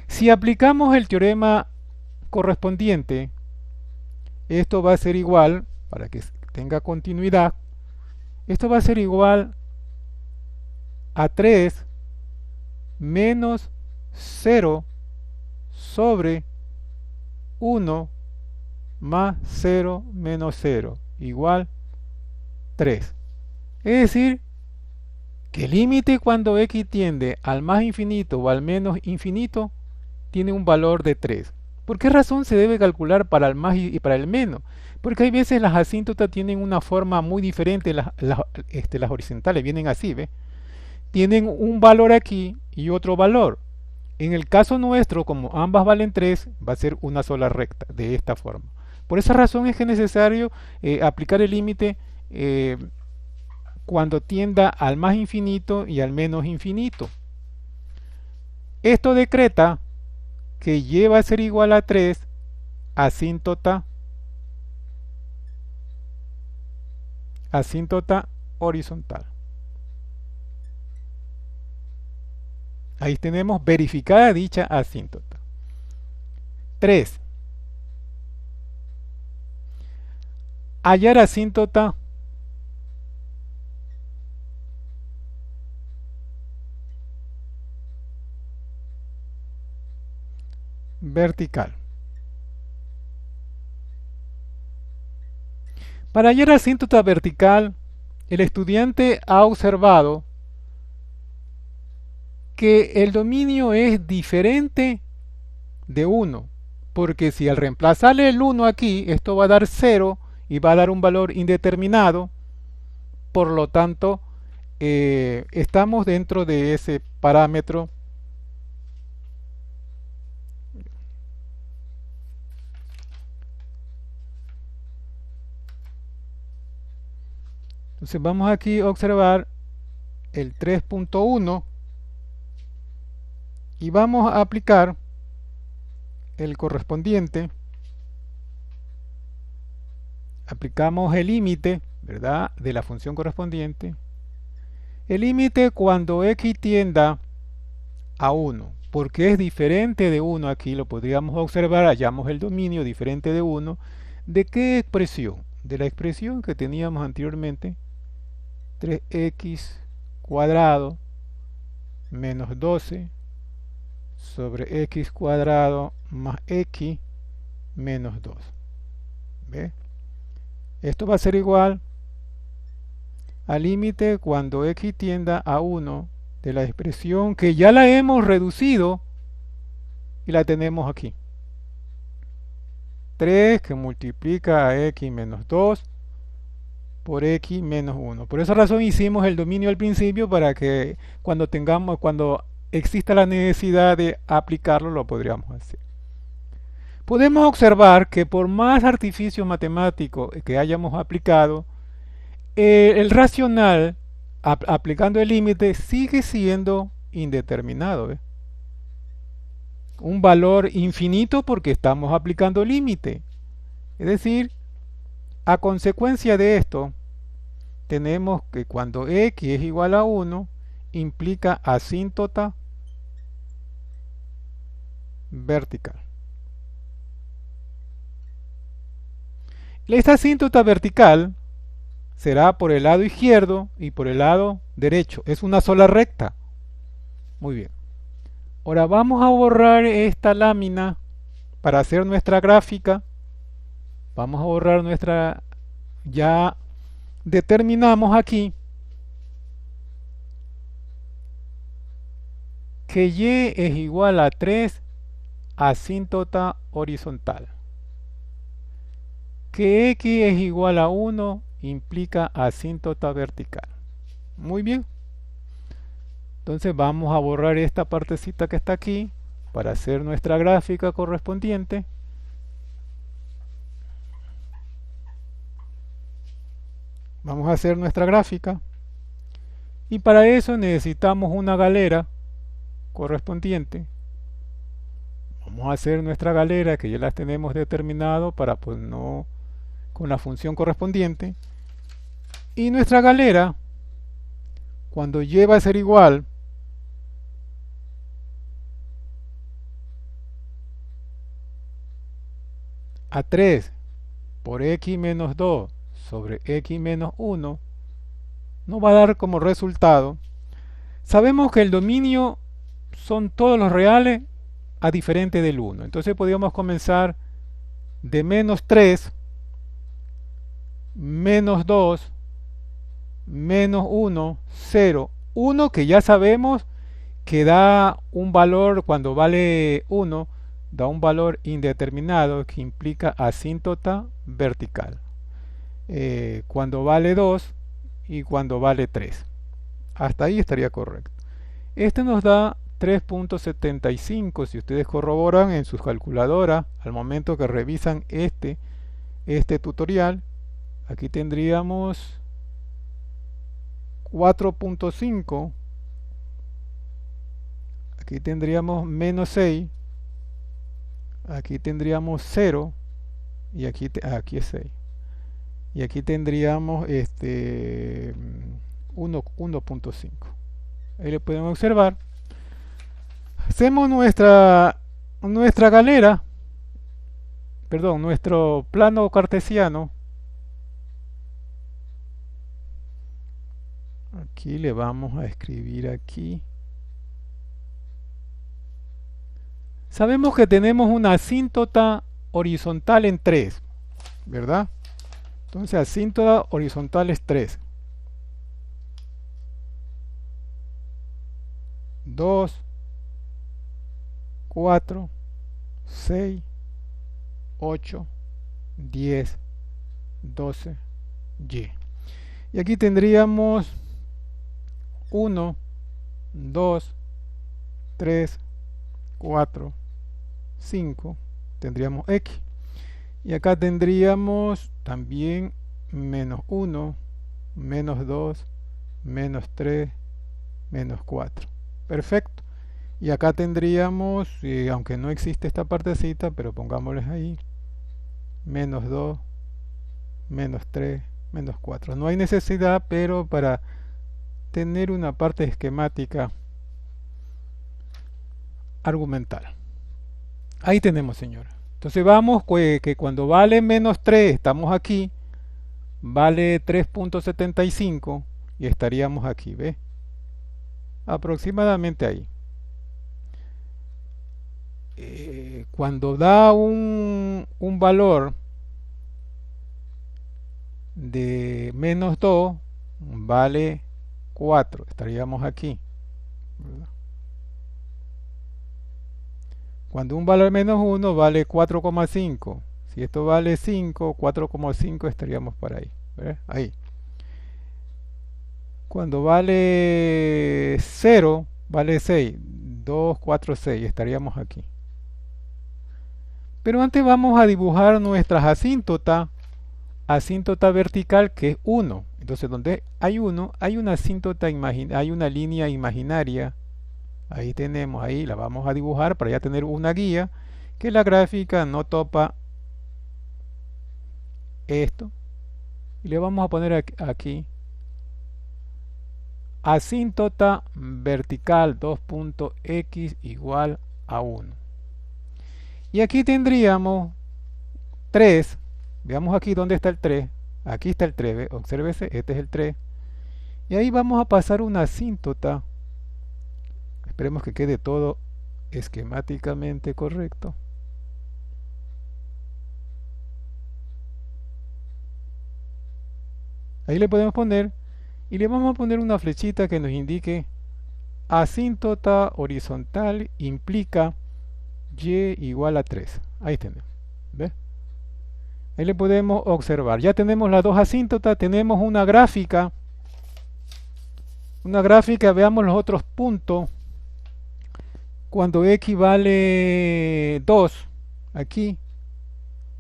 Si aplicamos el teorema correspondiente, esto va a ser igual, para que tenga continuidad, esto va a ser igual a 3 menos 0 sobre 1 más 0 menos 0 igual 3. Es decir, que el límite cuando x tiende al más infinito o al menos infinito tiene un valor de 3. ¿Por qué razón se debe calcular para el más y para el menos? Porque hay veces las asíntotas tienen una forma muy diferente, las horizontales vienen así, ¿ve? Tienen un valor aquí y otro valor. En el caso nuestro, como ambas valen 3, va a ser una sola recta, de esta forma. Por esa razón es que es necesario aplicar el límite cuando tienda al más infinito y al menos infinito. Esto decreta que y va a ser igual a 3 asíntota horizontal. Ahí tenemos verificada dicha asíntota. 3. Hallar asíntota vertical. Para hallar asíntota vertical, el estudiante ha observado que el dominio es diferente de 1, porque si al reemplazarle el 1 aquí, esto va a dar 0 y va a dar un valor indeterminado, por lo tanto, estamos dentro de ese parámetro. Entonces vamos aquí a observar el 3.1 y vamos a aplicar el correspondiente. Aplicamos el límite, ¿verdad?, de la función correspondiente. El límite cuando x tienda a 1, porque es diferente de 1 aquí, lo podríamos observar, hallamos el dominio diferente de 1. ¿De qué expresión? De la expresión que teníamos anteriormente, 3x cuadrado menos 12 sobre x cuadrado más x menos 2. ¿Ve? Esto va a ser igual al límite cuando x tienda a 1 de la expresión que ya la hemos reducido y la tenemos aquí. 3 que multiplica a x menos 2 por x menos 1. Por esa razón hicimos el dominio al principio para que cuando exista la necesidad de aplicarlo, lo podríamos hacer. Podemos observar que por más artificio matemático que hayamos aplicado, el racional aplicando el límite sigue siendo indeterminado, ¿ve? Un valor infinito porque estamos aplicando límite. Es decir, a consecuencia de esto, tenemos que cuando x es igual a 1, implica asíntota vertical. Esta asíntota vertical será por el lado izquierdo y por el lado derecho. Es una sola recta. Muy bien. Ahora vamos a borrar esta lámina para hacer nuestra gráfica. Vamos a borrar nuestra... Ya determinamos aquí que y es igual a 3 asíntota horizontal. Que x es igual a 1 implica asíntota vertical. Muy bien. Entonces vamos a borrar esta partecita que está aquí para hacer nuestra gráfica correspondiente. Vamos a hacer nuestra gráfica. Y para eso necesitamos una galera correspondiente. Vamos a hacer nuestra galera que ya las tenemos determinado para pues no con la función correspondiente. Y nuestra galera, cuando lleva a ser igual a 3 por x menos 2 sobre x menos 1, nos va a dar como resultado. Sabemos que el dominio son todos los reales a diferente del 1. Entonces podríamos comenzar de menos 3, menos 2, menos 1, 0, 1 que ya sabemos que da un valor cuando vale 1, da un valor indeterminado que implica asíntota vertical. Cuando vale 2 y cuando vale 3. Hasta ahí estaría correcto. Este nos da 3.75 si ustedes corroboran en sus calculadoras al momento que revisan este tutorial. Aquí tendríamos 4.5, aquí tendríamos menos 6, aquí tendríamos 0 y aquí es 6. Y aquí tendríamos 1.5. Ahí lo podemos observar. Hacemos nuestra galera, perdón, nuestro plano cartesiano. Aquí le vamos a escribir aquí. Sabemos que tenemos una asíntota horizontal en 3, ¿verdad? Entonces asíntota horizontal es 3. 2, 4, 6, 8, 10, 12, y. Y aquí tendríamos 1, 2, 3, 4, 5, tendríamos x. Y acá tendríamos también menos 1, menos 2, menos 3, menos 4. Perfecto. Y acá tendríamos, aunque no existe esta partecita, pero pongámosles ahí, menos 2, menos 3, menos 4. No hay necesidad, pero para tener una parte esquemática argumental. Ahí tenemos, señora. Entonces vamos que cuando vale menos 3, estamos aquí, vale 3.75 y estaríamos aquí, ¿ves? Aproximadamente ahí. Cuando da un valor de menos 2, vale 4, estaríamos aquí, ¿verdad? Cuando un valor menos 1 vale 4,5. Si esto vale 5, 4,5 estaríamos por ahí, ¿verdad? Ahí. Cuando vale 0, vale 6. 2, 4, 6, estaríamos aquí. Pero antes vamos a dibujar nuestras asíntotas. Asíntota vertical que es 1. Entonces donde hay 1, hay una asíntota hay una línea imaginaria. Ahí tenemos, ahí la vamos a dibujar para ya tener una guía que la gráfica no topa esto. Y le vamos a poner aquí asíntota vertical 2.x igual a 1. Y aquí tendríamos 3. Veamos aquí dónde está el 3. Aquí está el 3, ¿ve? Obsérvese, este es el 3. Y ahí vamos a pasar una asíntota. Esperemos que quede todo esquemáticamente correcto. Ahí le podemos poner y le vamos a poner una flechita que nos indique asíntota horizontal implica y igual a 3. Ahí tenemos. ¿Ve? Ahí le podemos observar. Ya tenemos las dos asíntotas, tenemos una gráfica. Una gráfica, veamos los otros puntos. Cuando x vale 2, aquí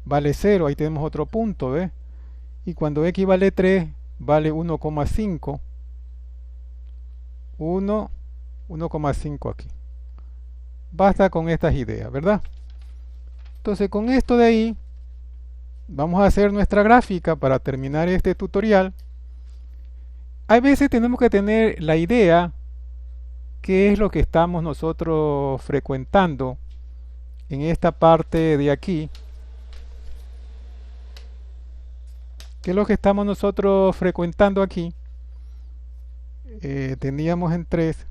vale 0, ahí tenemos otro punto, ¿ves? Y cuando x vale 3, vale 1,5. 1,5 aquí. Basta con estas ideas, ¿verdad? Entonces con esto de ahí, vamos a hacer nuestra gráfica para terminar este tutorial. Hay veces tenemos que tener la idea qué es lo que estamos nosotros frecuentando en esta parte de aquí. ¿Qué es lo que estamos nosotros frecuentando aquí? Teníamos en 3.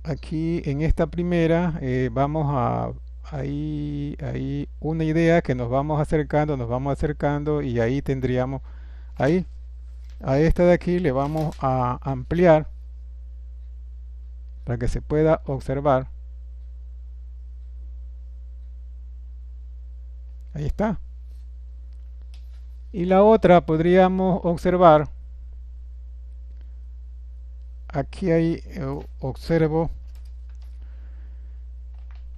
Aquí en esta primera vamos a ahí una idea que nos vamos acercando y ahí tendríamos ahí a esta de aquí le vamos a ampliar para que se pueda observar. Ahí está. Y la otra podríamos observar, aquí hay, observo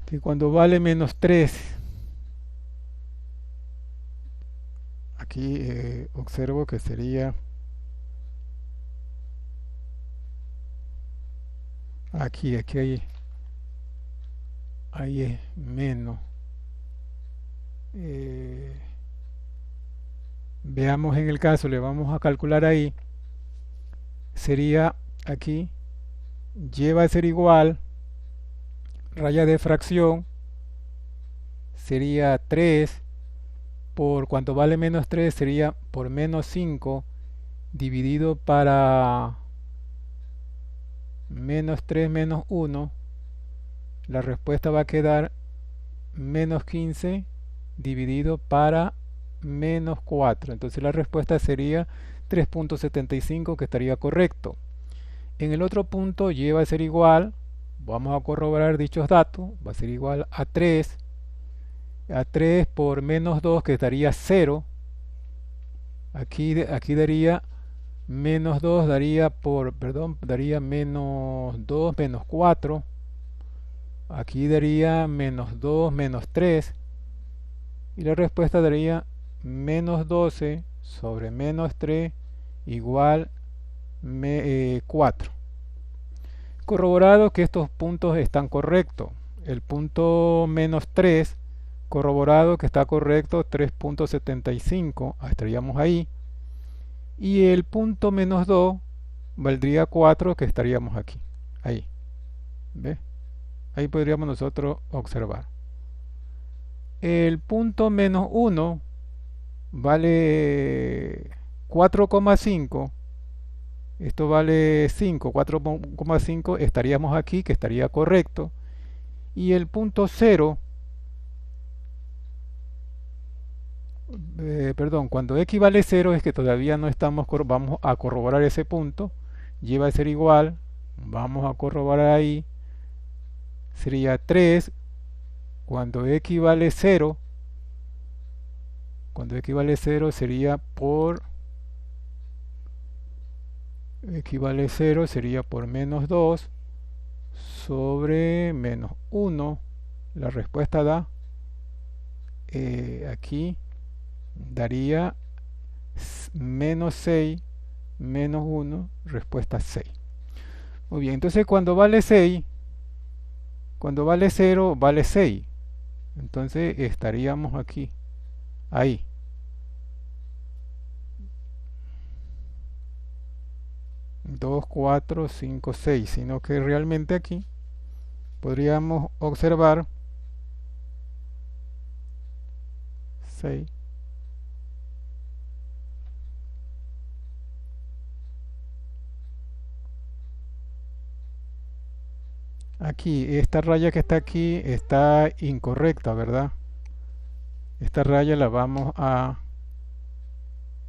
que cuando vale menos 3, aquí observo que sería, aquí ahí es menos. Veamos en el caso, le vamos a calcular ahí, sería aquí, lleva a ser igual, raya de fracción, sería 3, por cuanto vale menos 3, sería por menos 5, dividido para menos 3 menos 1, la respuesta va a quedar menos 15 dividido para menos 4. Entonces la respuesta sería 3.75, que estaría correcto. En el otro punto y va a ser igual, vamos a corroborar dichos datos, va a ser igual a 3. A 3 por menos 2, que daría 0. Aquí daría menos 2, daría menos 2 menos 4. Aquí daría menos 2 menos 3. Y la respuesta daría menos 12 sobre menos 3 igual 4. Corroborado que estos puntos están correctos. El punto menos 3, corroborado que está correcto, 3.75, estaríamos ahí. Y el punto menos 2 valdría 4, que estaríamos aquí. Ahí. ¿Ve? Ahí podríamos nosotros observar. El punto menos 1 vale 4,5. Esto vale 5, 4,5, estaríamos aquí, que estaría correcto. Y el punto 0, perdón, cuando x vale 0 es que todavía no estamos, vamos a corroborar ese punto, y va a ser igual, vamos a corroborar ahí, sería 3, cuando x vale 0, sería por equivale 0 sería por menos 2 sobre menos 1. La respuesta da, aquí daría menos 6 menos 1, respuesta 6. Muy bien, entonces cuando vale 6, cuando vale 0, vale 6. Entonces estaríamos aquí, ahí. 2, 4, 5, 6, sino que realmente aquí podríamos observar 6. Aquí, esta raya que está aquí está incorrecta, ¿verdad? Esta raya la vamos a...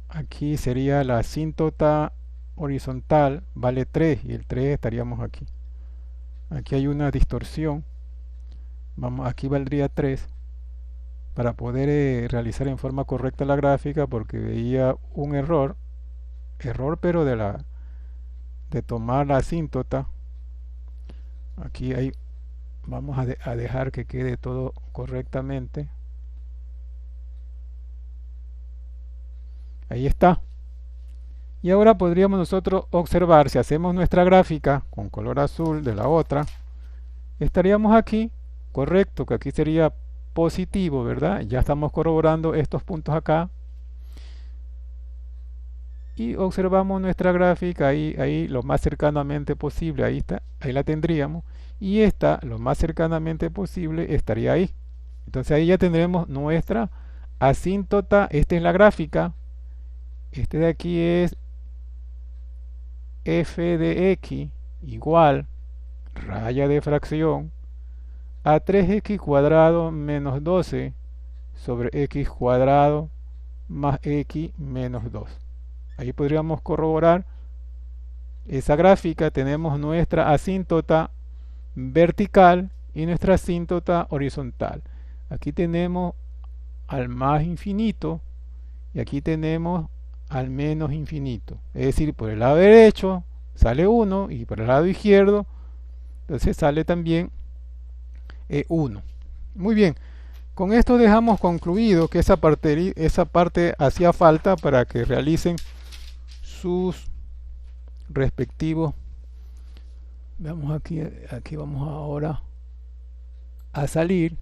Aquí sería la asíntota horizontal, vale 3 y el 3 estaríamos aquí. Aquí hay una distorsión. Vamos, aquí valdría 3 para poder realizar en forma correcta la gráfica, porque veía un error pero de tomar la asíntota. Aquí hay, vamos a dejar que quede todo correctamente. Ahí está. Y ahora podríamos nosotros observar, si hacemos nuestra gráfica con color azul de la otra, estaríamos aquí, correcto, que aquí sería positivo, ¿verdad? Ya estamos corroborando estos puntos acá. Y observamos nuestra gráfica ahí lo más cercanamente posible, ahí está, ahí la tendríamos. Y esta, lo más cercanamente posible, estaría ahí. Entonces ahí ya tendremos nuestra asíntota. Esta es la gráfica. Este de aquí es f de x igual raya de fracción a 3x cuadrado menos 12 sobre x cuadrado más x menos 2. Ahí podríamos corroborar esa gráfica. Tenemos nuestra asíntota vertical y nuestra asíntota horizontal. Aquí tenemos al más infinito y aquí tenemos al menos infinito. Es decir, por el lado derecho sale 1 y por el lado izquierdo entonces sale también 1. Muy bien, con esto dejamos concluido que esa parte hacía falta para que realicen sus respectivos. Veamos aquí vamos ahora a salir